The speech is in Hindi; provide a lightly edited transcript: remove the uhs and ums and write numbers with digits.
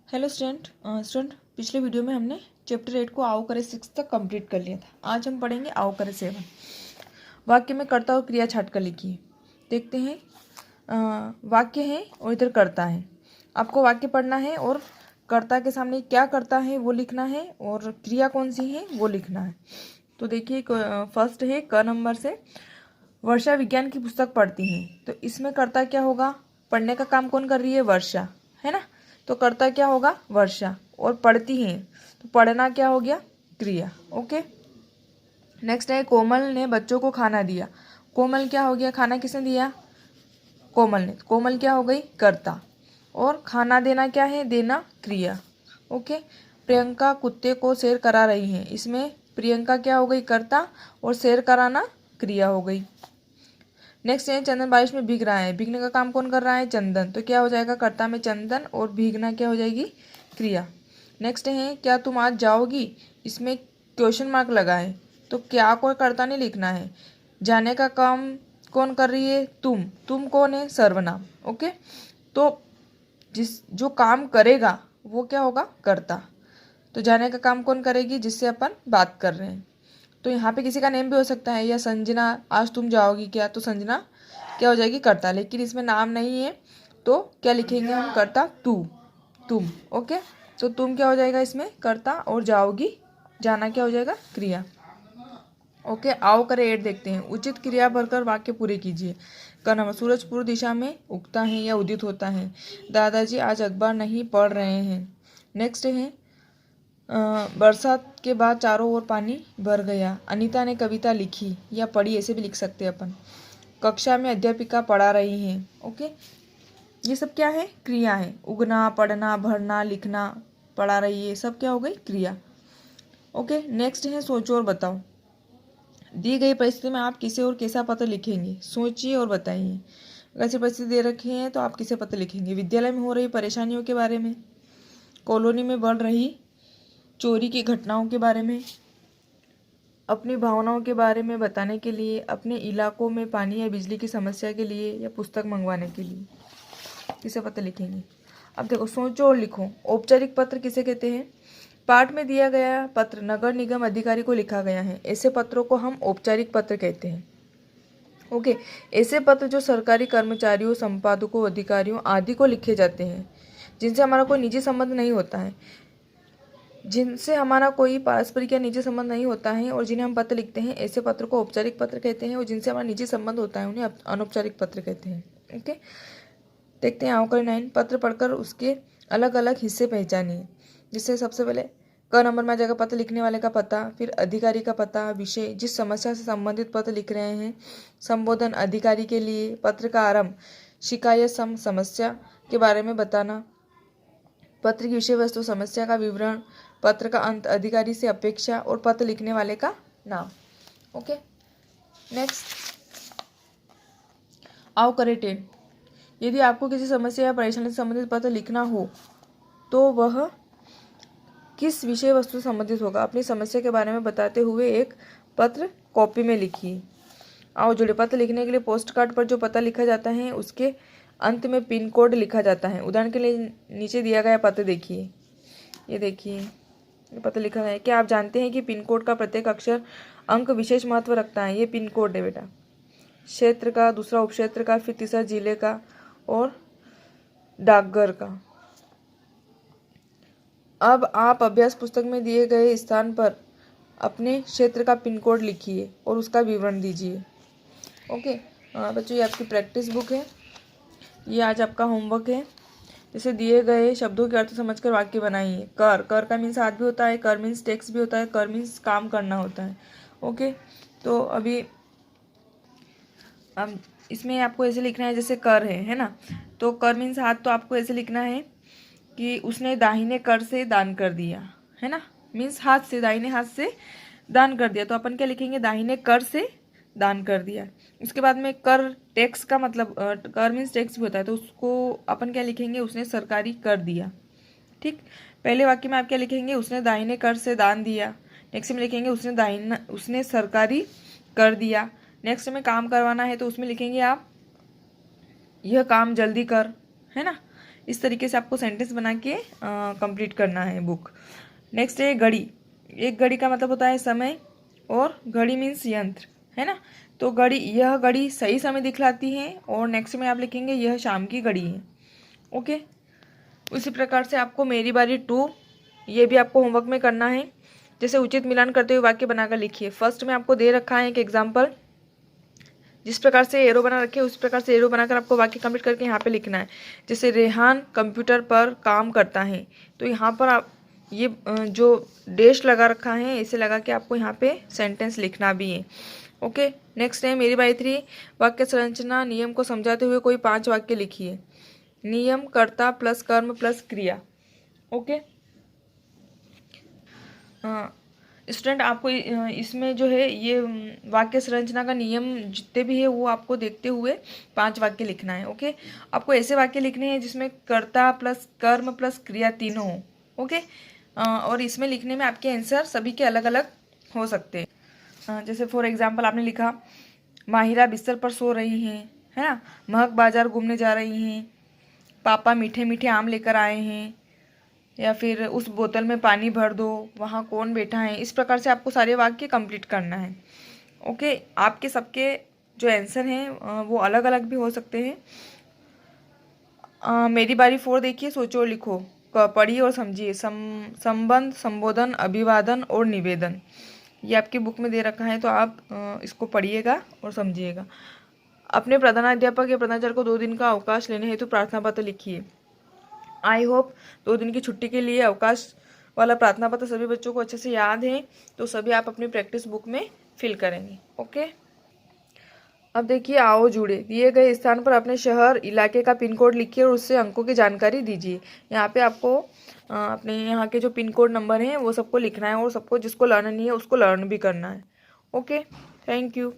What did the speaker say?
हेलो स्टूडेंट पिछले वीडियो में हमने चैप्टर 8 को आओ करे 6 तक कंप्लीट कर लिया था। आज हम पढ़ेंगे आओ करे 7। वाक्य में कर्ता और क्रिया छाट कर लिखिए। देखते हैं, वाक्य है और इधर कर्ता है। आपको वाक्य पढ़ना है और कर्ता के सामने क्या करता है वो लिखना है और क्रिया कौन सी है वो लिखना है। तो देखिए, फर्स्ट है क नंबर से, वर्षा विज्ञान की पुस्तक पढ़ती है। तो इसमें कर्ता क्या होगा? पढ़ने का काम कौन कर रही है? वर्षा, है ना। तो कर्ता क्या होगा? वर्षा। और पढ़ती है तो पढ़ना क्या हो गया? क्रिया। ओके। नेक्स्ट है कोमल ने बच्चों को खाना दिया। कोमल क्या हो गया? खाना किसने दिया? कोमल ने। कोमल क्या हो गई? कर्ता। और खाना देना क्या है? देना क्रिया। ओके। प्रियंका कुत्ते को सैर करा रही है। इसमें प्रियंका क्या हो गई? कर्ता और सैर कराना क्रिया हो गई। नेक्स्ट है चंदन बारिश में भीग रहा है। भीगने का काम कौन कर रहा है? चंदन। तो क्या हो जाएगा? कर्ता में चंदन और भीगना क्या हो जाएगी? क्रिया। नेक्स्ट है क्या तुम आज जाओगी। इसमें क्वेश्चन मार्क लगा है तो क्या कोई कर्ता नहीं लिखना है। जाने का काम कौन कर रही है? तुम कौन है? सर्वनाम। ओके। तो जो काम करेगा वो क्या होगा? कर्ता। तो जाने का काम कौन करेगी? जिससे अपन बात कर रहे हैं। तो यहाँ पे किसी का नेम भी हो सकता है, या संजना आज तुम जाओगी क्या, तो संजना क्या हो जाएगी? कर्ता। लेकिन इसमें नाम नहीं है तो क्या लिखेंगे हम? कर्ता तुम। ओके। तो तुम क्या हो जाएगा इसमें? कर्ता। और जाओगी, जाना क्या हो जाएगा? क्रिया। ओके। आओ करे 8 देखते हैं। उचित क्रिया भरकर वाक्य पूरे कीजिए। का नाम, सूरज पूर्व दिशा में उगता है या उदित होता है। दादाजी आज अखबार नहीं पढ़ रहे हैं। नेक्स्ट है बरसात के बाद चारों ओर पानी भर गया। अनीता ने कविता लिखी या पढ़ी, ऐसे भी लिख सकते हैं अपन। कक्षा में अध्यापिका पढ़ा रही हैं। ओके। ये सब क्या है? क्रिया है। उगना, पढ़ना, भरना, लिखना, पढ़ा रही है, सब क्या हो गई? क्रिया। ओके। नेक्स्ट है सोचो और बताओ। दी गई परिस्थिति में आप किसे और कैसा पत्र लिखेंगे? सोचिए और बताइए। अगर ऐसी परिस्थिति दे रखी है तो आप किसे पत्र लिखेंगे? विद्यालय में हो रही परेशानियों के बारे में, कॉलोनी में बढ़ रही चोरी की घटनाओं के बारे में, अपनी भावनाओं के बारे में बताने के लिए, अपने इलाकों में पानी या बिजली की समस्या के लिए, या पुस्तक मंगवाने के लिए किसे पत्र लिखेंगे? अब देखो, सोचो और लिखो। औपचारिक पत्र किसे कहते हैं? पाठ में दिया गया पत्र नगर निगम अधिकारी को लिखा गया है। ऐसे पत्रों को हम औपचारिक पत्र कहते हैं। ओके। ऐसे पत्र जो सरकारी कर्मचारियों, संपादकों, अधिकारियों आदि को लिखे जाते हैं, जिनसे हमारा कोई निजी संबंध नहीं होता है, नहीं होता है और जिन्हें हम पत्र लिखते हैं, ऐसे पत्र को औपचारिक पत्र कहते हैं। और जिनसे हमारा निजी संबंध होता है उन्हें अनौपचारिक पत्र कहते हैं। ओके। देखते हैं आओ करे 9। पत्र पढ़कर उसके अलग अलग हिस्से पहचानिए। जिससे सबसे पहले क नंबर में आ जाएगा पत्र लिखने वाले का पता, फिर अधिकारी का पता, विषय, जिस समस्या से संबंधित पत्र लिख रहे हैं, संबोधन अधिकारी के लिए, पत्र का आरंभ, शिकायत समस्या के बारे में बताना, पत्र की विषय वस्तु, समस्या का विवरण, पत्र का अंत, अधिकारी से अपेक्षा और पत्र लिखने वाले का नाम। ओके। नेक्स्ट आओ करे 10। यदि आपको किसी समस्या या परेशानी से संबंधित पत्र लिखना हो तो वह किस विषय वस्तु से संबंधित होगा? अपनी समस्या के बारे में बताते हुए एक पत्र कॉपी में लिखिए। आओ जुड़े। पत्र लिखने के लिए पोस्ट कार्ड पर जो पता लिखा जाता है उसके अंत में पिन कोड लिखा जाता है। उदाहरण के लिए नीचे दिया गया पत्र देखिए। ये देखिए, ये पत्र लिखा है। क्या आप जानते हैं कि पिन कोड का प्रत्येक अक्षर अंक विशेष महत्व रखता है? ये पिन कोड है बेटा। क्षेत्र का, दूसरा उपक्षेत्र का, फिर तीसरा जिले का और डाकघर का। अब आप अभ्यास पुस्तक में दिए गए स्थान पर अपने क्षेत्र का पिन कोड लिखिए और उसका विवरण दीजिए। ओके। बच्चों, ये आपकी प्रैक्टिस बुक है। ये आज आपका होमवर्क है। जैसे दिए गए शब्दों के अर्थ समझकर वाक्य बनाइए। कर का मीन्स हाथ भी होता है, कर मीन्स टेक्स्ट भी होता है, कर मीन्स काम करना होता है। ओके। तो अभी अब इसमें आपको ऐसे लिखना है जैसे कर है ना। तो कर मीन्स हाथ, तो आपको ऐसे लिखना है कि उसने दाहिने कर से दान कर दिया, है ना। मीन्स हाथ से, दाहिने हाथ से दान कर दिया। तो अपन क्या लिखेंगे? दाहिने कर से दान कर दिया। उसके बाद में कर, टैक्स का मतलब कर मीन्स टैक्स भी होता है, तो उसको अपन क्या लिखेंगे? उसने सरकारी कर दिया। ठीक। पहले वाक्य में आप क्या लिखेंगे? उसने दाहिने कर से दान दिया। नेक्स्ट में लिखेंगे उसने सरकारी कर दिया। नेक्स्ट में काम करवाना है तो उसमें लिखेंगे आप यह काम जल्दी कर, है ना। इस तरीके से आपको सेंटेंस बना के कंप्लीट करना है बुक। नेक्स्ट है घड़ी। एक घड़ी का मतलब होता है समय और घड़ी मीन्स यंत्र, है ना। तो घड़ी, यह घड़ी सही समय दिखलाती है और नेक्स्ट में आप लिखेंगे यह शाम की घड़ी है। ओके, उसी प्रकार से आपको मेरी बारी 2 ये भी आपको होमवर्क में करना है। जैसे उचित मिलान करते हुए वाक्य बनाकर लिखिए। फर्स्ट में आपको दे रखा है एक एग्जाम्पल, जिस प्रकार से एरो बना रखे उस प्रकार से एरो बनाकर आपको वाक्य कंप्लीट करके यहाँ पे लिखना है। जैसे रेहान कंप्यूटर पर काम करता है, तो यहाँ पर आप ये जो डैश लगा रखा है इसे लगा के आपको यहाँ पे सेंटेंस लिखना भी है। ओके, नेक्स्ट है मेरी बारी 3। वाक्य संरचना नियम को समझाते हुए कोई 5 वाक्य लिखिए। नियम, कर्ता प्लस कर्म प्लस क्रिया। ओके स्टूडेंट, आपको इसमें जो है ये वाक्य संरचना का नियम जितने भी है वो आपको देखते हुए 5 वाक्य लिखना है। ओके, आपको ऐसे वाक्य लिखने हैं जिसमें कर्ता प्लस कर्म प्लस क्रिया तीनों हो। ओके, और इसमें लिखने में आपके आंसर सभी के अलग अलग हो सकते हैं। जैसे फॉर एग्जांपल आपने लिखा माहिरा बिस्तर पर सो रही हैं, है ना। महक बाजार घूमने जा रही हैं। पापा मीठे मीठे आम लेकर आए हैं। या फिर उस बोतल में पानी भर दो, वहाँ कौन बैठा है। इस प्रकार से आपको सारे वाक्य कंप्लीट करना है। ओके, आपके सबके जो आंसर हैं वो अलग अलग भी हो सकते हैं। मेरी बारी 4 देखिए, सोचो और लिखो। पढ़िए और समझिए। संबंध, संबोधन, अभिवादन और निवेदन, ये आपकी बुक में दे रखा है, तो आप इसको पढ़िएगा और समझिएगा। अपने प्रधानाध्यापक या प्रधानाचार्य को 2 दिन का अवकाश लेने हेतु प्रार्थना पत्र लिखिए। आई होप 2 दिन की छुट्टी के लिए अवकाश वाला प्रार्थना पत्र सभी बच्चों को अच्छे से याद है, तो सभी आप अपनी प्रैक्टिस बुक में फिल करेंगे। ओके, अब देखिए आओ जुड़े। दिए गए स्थान पर अपने शहर इलाके का पिन कोड लिखिए और उससे अंकों की जानकारी दीजिए। यहाँ पे आपको अपने यहाँ के जो पिन कोड नंबर हैं वो सबको लिखना है और सबको जिसको लर्न नहीं है उसको लर्न भी करना है। Okay, thank you.